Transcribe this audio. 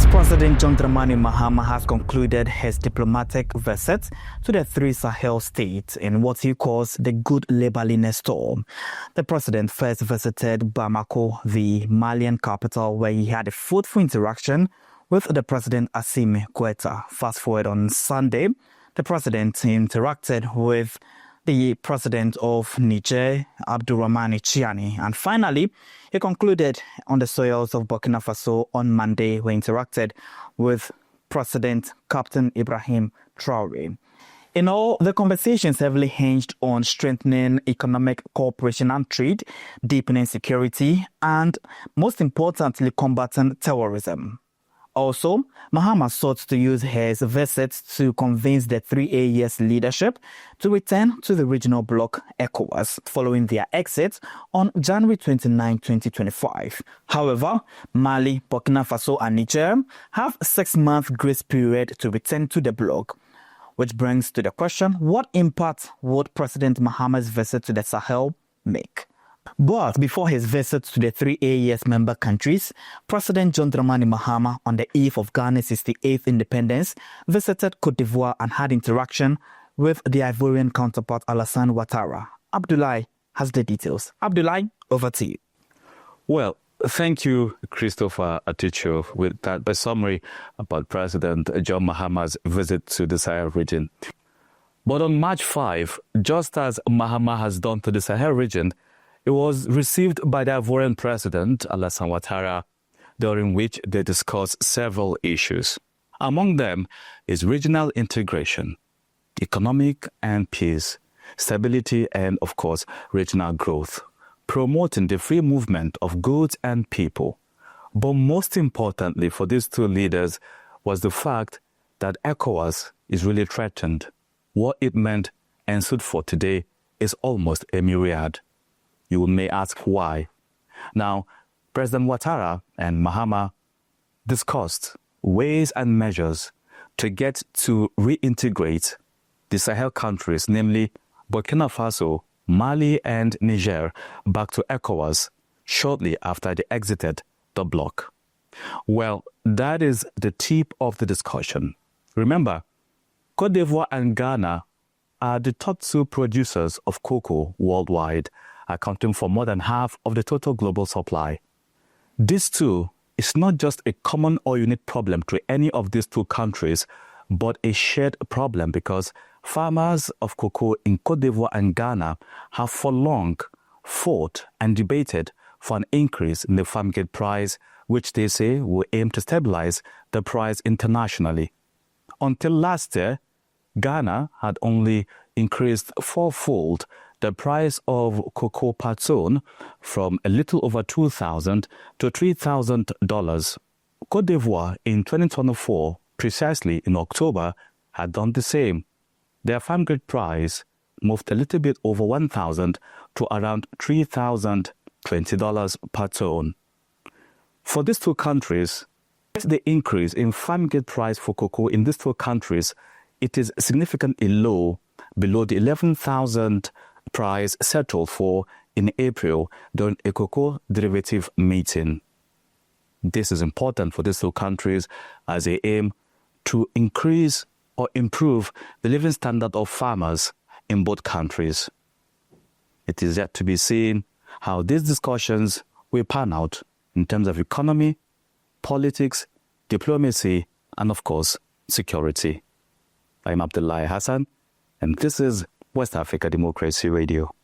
US President John Dramani Mahama has concluded his diplomatic visit to the Three Sahel States in what he calls the good neighborliness tour. The president first visited Bamako, the Malian capital, where he had a fruitful interaction with the President Assimi Goïta. Fast forward on Sunday, the president interacted with the president of Niger, Abdurahmane Tchiani. And finally, he concluded on the soils of Burkina Faso on Monday, where he interacted with President Captain Ibrahim Traoré. In all, the conversations heavily hinged on strengthening economic cooperation and trade, deepening security, and most importantly, combating terrorism. Also, Mahama sought to use his visit to convince the three AES leadership to return to the regional bloc ECOWAS following their exit on January 29, 2025. However, Mali, Burkina Faso and Niger have a 6-month grace period to return to the bloc, which brings to the question, what impact would President Mahama's visit to the Sahel make? But before his visit to the three AES member countries, President John Dramani Mahama, on the eve of Ghana's 68th independence, visited Côte d'Ivoire and had interaction with the Ivorian counterpart Alassane Ouattara. Abdoulaye has the details. Abdoulaye, over to you. Well, thank you, Christopher Aticho, with that by summary about President John Mahama's visit to the Sahel region. But on March 5, just as Mahama has done to the Sahel region, it was received by the Ivorian President Alassane Ouattara, during which they discussed several issues. Among them is regional integration, economic and peace, stability and, of course, regional growth, promoting the free movement of goods and people. But most importantly for these two leaders was the fact that ECOWAS is really threatened. What it meant and stood for today is almost a myriad. You may ask why. Now, President Ouattara and Mahama discussed ways and measures to get to reintegrate the Sahel countries, namely Burkina Faso, Mali and Niger, back to ECOWAS shortly after they exited the bloc. Well, that is the tip of the discussion. Remember, Côte d'Ivoire and Ghana are the top two producers of cocoa worldwide, accounting for more than half of the total global supply. This too is not just a common or unique problem to any of these two countries, but a shared problem because farmers of cocoa in Côte d'Ivoire and Ghana have for long fought and debated for an increase in the farmgate price, which they say will aim to stabilize the price internationally. Until last year, Ghana had only increased fourfold the price of cocoa per ton from a little over $2,000 to $3,000. Côte d'Ivoire in 2024, precisely in October, had done the same. Their farmgate price moved a little bit over $1,000 to around $3,020 per ton. For these two countries, the increase in farmgate price for cocoa in these two countries, it is significantly low, below the $11,000 price settled for in April during a cocoa derivative meeting. This is important for these two countries as they aim to increase or improve the living standard of farmers in both countries. It is yet to be seen how these discussions will pan out in terms of economy, politics, diplomacy, and of course, security. I'm Abdullahi Hassan, and this is West Africa Democracy Radio.